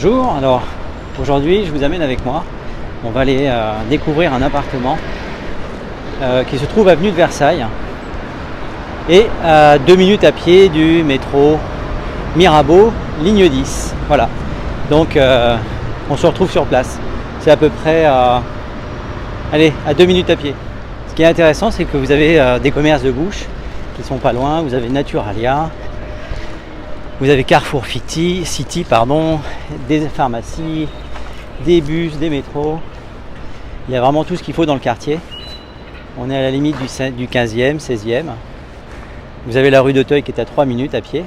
Bonjour, alors aujourd'hui je vous amène avec moi, on va aller découvrir un appartement qui se trouve avenue de Versailles et à 2 minutes à pied du métro Mirabeau, ligne 10. Voilà, donc on se retrouve sur place, c'est à peu près à 2 minutes à pied. Ce qui est intéressant, c'est que vous avez des commerces de bouche qui sont pas loin, vous avez Naturalia, vous avez Carrefour City, des pharmacies, des bus, des métros. Il y a vraiment tout ce qu'il faut dans le quartier. On est à la limite du 15e, 16e. Vous avez la rue d'Auteuil qui est à 3 minutes à pied.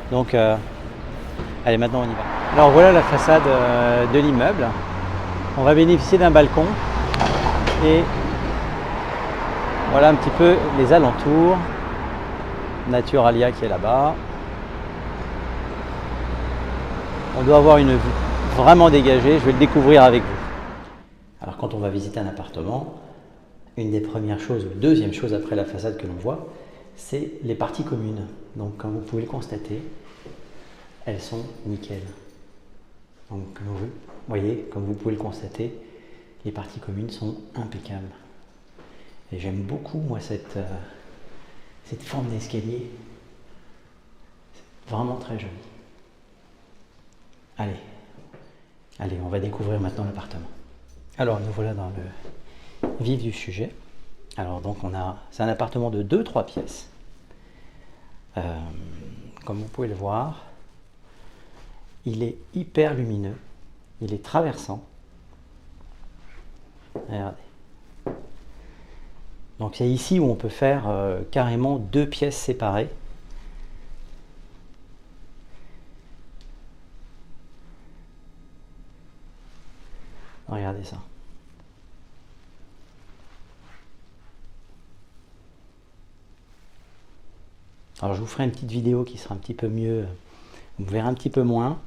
Donc, allez, maintenant on y va. Alors voilà la façade de l'immeuble. On va bénéficier d'un balcon. Et voilà un petit peu les alentours. Naturalia qui est là-bas. On doit avoir une vue vraiment dégagée, je vais le découvrir avec vous. Alors quand on va visiter un appartement, une des premières choses, ou deuxième chose après la façade que l'on voit, c'est les parties communes. Donc comme vous pouvez le constater, elles sont nickel. Donc vous voyez, comme vous pouvez le constater, les parties communes sont impeccables. Et j'aime beaucoup moi cette forme d'escalier. C'est vraiment très joli. Allez, on va découvrir maintenant l'appartement. Alors, nous voilà dans le vif du sujet. Alors, donc, c'est un appartement de 2-3 pièces. Comme vous pouvez le voir, il est hyper lumineux. Il est traversant. Regardez. Donc, c'est ici où on peut faire carrément 2 pièces séparées. Regardez ça. Alors je vous ferai une petite vidéo qui sera un petit peu mieux, vous verrez un petit peu moins.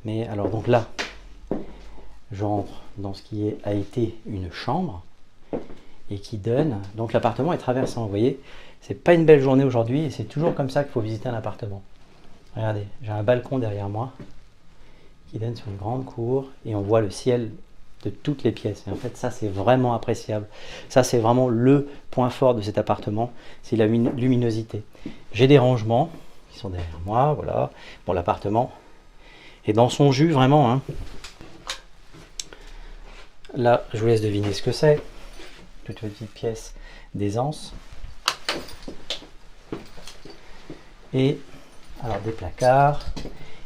Mais alors donc là, j'entre dans ce qui a été une chambre et qui donne, donc l'appartement est traversant, vous voyez. C'est pas une belle journée aujourd'hui et c'est toujours comme ça qu'il faut visiter un appartement. Regardez, j'ai un balcon derrière moi qui donne sur une grande cour et on voit le ciel de toutes les pièces. Et en fait, ça, c'est vraiment appréciable. Ça, c'est vraiment le point fort de cet appartement, c'est la luminosité. J'ai des rangements qui sont derrière moi, voilà, pour l'appartement. Et dans son jus, vraiment, hein. Là, je vous laisse deviner ce que c'est. Toute petite pièce d'aisance. Et, alors, des placards.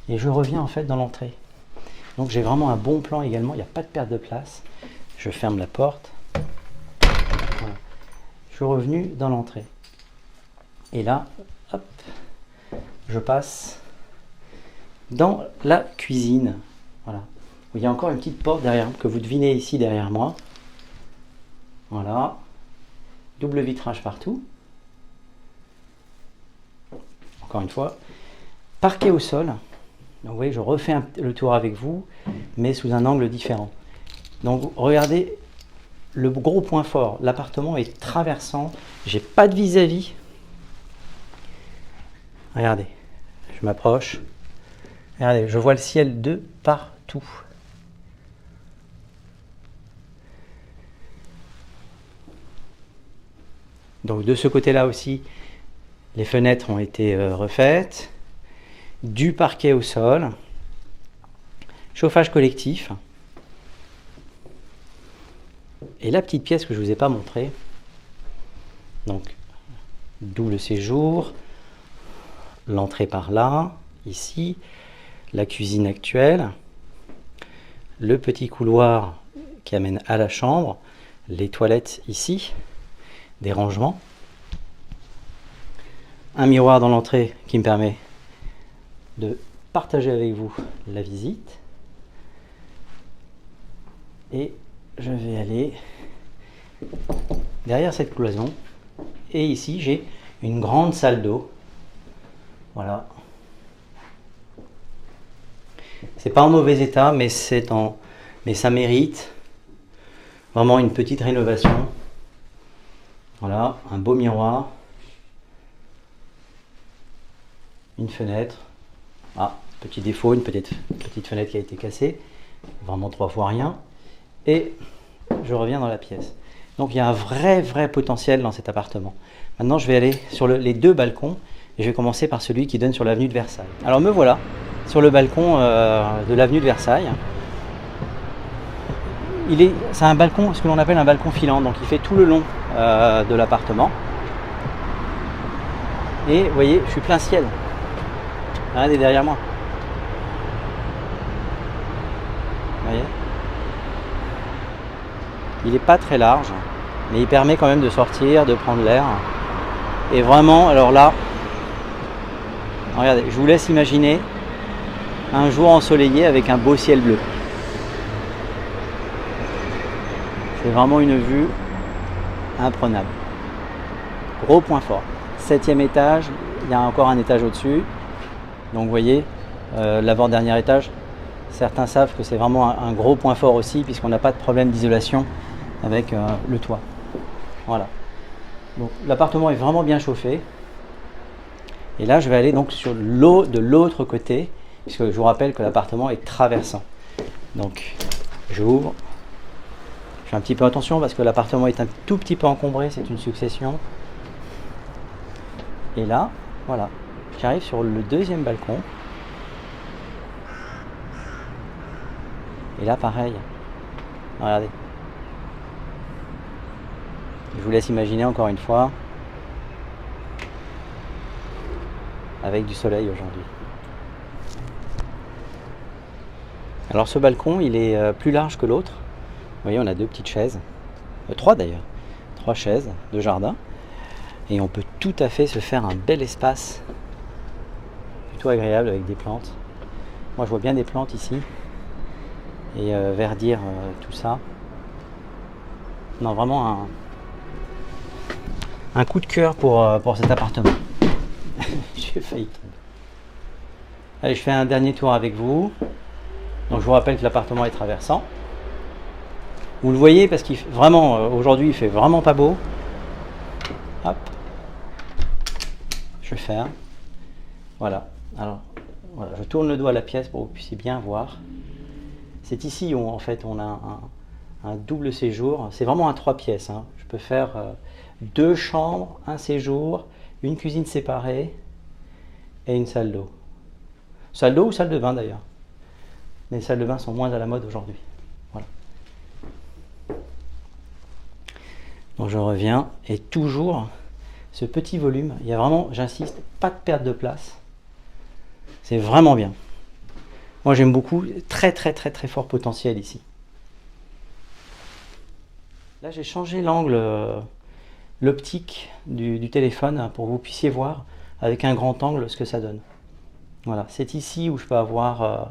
Et je reviens, en fait, dans l'entrée. Donc j'ai vraiment un bon plan également, il n'y a pas de perte de place. Je ferme la porte. Voilà. Je suis revenu dans l'entrée. Et là, hop, je passe dans la cuisine. Voilà. Il y a encore une petite porte derrière, que vous devinez ici derrière moi. Voilà. Double vitrage partout. Encore une fois. Parquet au sol. Donc vous voyez, je refais le tour avec vous, mais sous un angle différent. Donc regardez le gros point fort. L'appartement est traversant. J'ai pas de vis-à-vis. Regardez, je m'approche. Regardez, je vois le ciel de partout. Donc de ce côté-là aussi, les fenêtres ont été refaites. Du parquet au sol, chauffage collectif, et la petite pièce que je ne vous ai pas montrée, donc double séjour, l'entrée par là, ici, la cuisine actuelle, le petit couloir qui amène à la chambre, les toilettes ici, des rangements, un miroir dans l'entrée qui me permet de partager avec vous la visite. Et je vais aller derrière cette cloison. Et ici, j'ai une grande salle d'eau. Voilà. C'est pas en mauvais état, mais ça mérite vraiment une petite rénovation. Voilà, un beau miroir. Une fenêtre. Ah, Petit défaut, une petite fenêtre qui a été cassée, vraiment 3 fois rien. Et je reviens dans la pièce. Donc il y a un vrai potentiel dans cet appartement. Maintenant je vais aller sur les 2 balcons et je vais commencer par celui qui donne sur l'avenue de Versailles. Alors me voilà sur le balcon de l'avenue de Versailles. C'est un balcon, ce que l'on appelle un balcon filant, donc il fait tout le long de l'appartement. Et vous voyez, je suis plein ciel. Regardez derrière moi. Vous voyez ? Il n'est pas très large, mais il permet quand même de sortir, de prendre l'air. Et vraiment, alors là, regardez, je vous laisse imaginer un jour ensoleillé avec un beau ciel bleu. C'est vraiment une vue imprenable. Gros point fort. 7e étage, il y a encore un étage au-dessus. Donc vous voyez, l'avant-dernier étage, certains savent que c'est vraiment un gros point fort aussi, puisqu'on n'a pas de problème d'isolation avec le toit. Voilà. Donc l'appartement est vraiment bien chauffé. Et là, je vais aller donc sur l'eau de l'autre côté, puisque je vous rappelle que l'appartement est traversant. Donc j'ouvre. Je fais un petit peu attention parce que l'appartement est un tout petit peu encombré, c'est une succession. Et là, voilà, j'arrive sur le 2e balcon. Et là, pareil. Regardez. Je vous laisse imaginer encore une fois. Avec du soleil aujourd'hui. Alors ce balcon, il est plus large que l'autre. Vous voyez, on a 2 petites chaises. 3 d'ailleurs. 3 chaises de jardin. Et on peut tout à fait se faire un bel espace. Plutôt agréable avec des plantes. Moi je vois bien des plantes ici. Et verdir tout ça. Non, vraiment un coup de cœur pour cet appartement. J'ai failli tomber. Allez, je fais un dernier tour avec vous. Donc je vous rappelle que l'appartement est traversant. Vous le voyez parce qu'il vraiment aujourd'hui il fait vraiment pas beau. Hop. Je vais faire. Voilà. Alors voilà, je tourne le doigt à la pièce pour que vous puissiez bien voir. C'est ici où en fait on a un double séjour. C'est vraiment un 3 pièces. Hein. Je peux faire 2 chambres, un séjour, une cuisine séparée et une salle d'eau. Salle d'eau ou salle de bain d'ailleurs. Les salles de bain sont moins à la mode aujourd'hui. Voilà. Donc je reviens et toujours ce petit volume. Il y a vraiment, j'insiste, pas de perte de place. C'est vraiment bien. Moi j'aime beaucoup, très fort potentiel ici. Là j'ai changé l'angle, l'optique du téléphone pour que vous puissiez voir avec un grand angle ce que ça donne. Voilà, c'est ici où je peux avoir...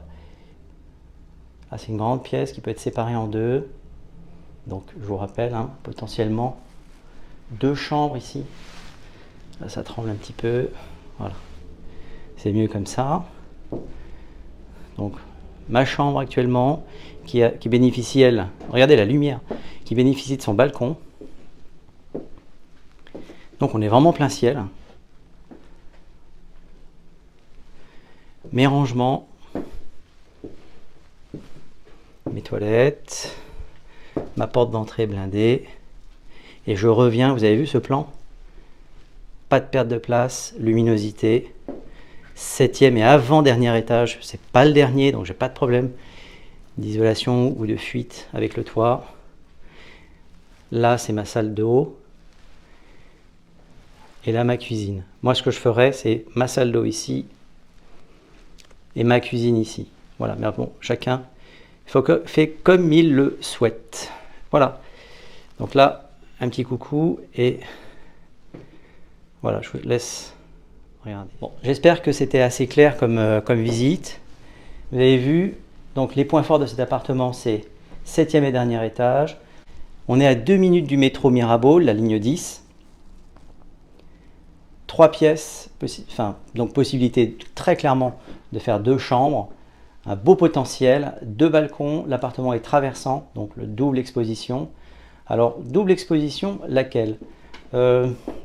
c'est une grande pièce qui peut être séparée en 2. Donc je vous rappelle, hein, potentiellement 2 chambres ici. Là ça tremble un petit peu. Voilà. C'est mieux comme ça. Donc ma chambre actuellement qui bénéficie, elle, regardez la lumière, qui bénéficie de son balcon. Donc on est vraiment plein ciel. Mes rangements, mes toilettes, ma porte d'entrée blindée. Et je reviens, vous avez vu ce plan? Pas de perte de place, luminosité. 7e et avant-dernier étage, c'est pas le dernier, donc j'ai pas de problème d'isolation ou de fuite avec le toit. Là, c'est ma salle d'eau. Et là, ma cuisine. Moi, ce que je ferais, c'est ma salle d'eau ici et ma cuisine ici. Voilà, mais bon, chacun fait comme il le souhaite. Voilà. Donc là, un petit coucou et voilà, je vous laisse regarder. Bon, j'espère que c'était assez clair comme visite. Vous avez vu, donc les points forts de cet appartement, c'est 7e et dernier étage. On est à 2 minutes du métro Mirabeau, la ligne 10. 3 pièces, donc possibilité très clairement de faire 2 chambres, un beau potentiel, 2 balcons, l'appartement est traversant, donc le double exposition. Alors double exposition, laquelle?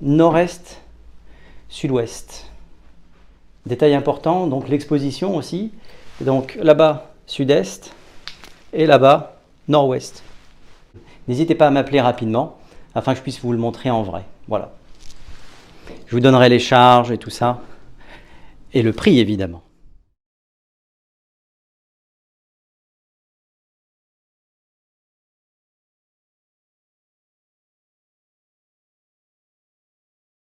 Nord-est, sud-ouest. Détail important, donc l'exposition aussi. Donc là-bas, sud-est et là-bas, nord-ouest. N'hésitez pas à m'appeler rapidement afin que je puisse vous le montrer en vrai. Voilà. Je vous donnerai les charges et tout ça. Et le prix évidemment.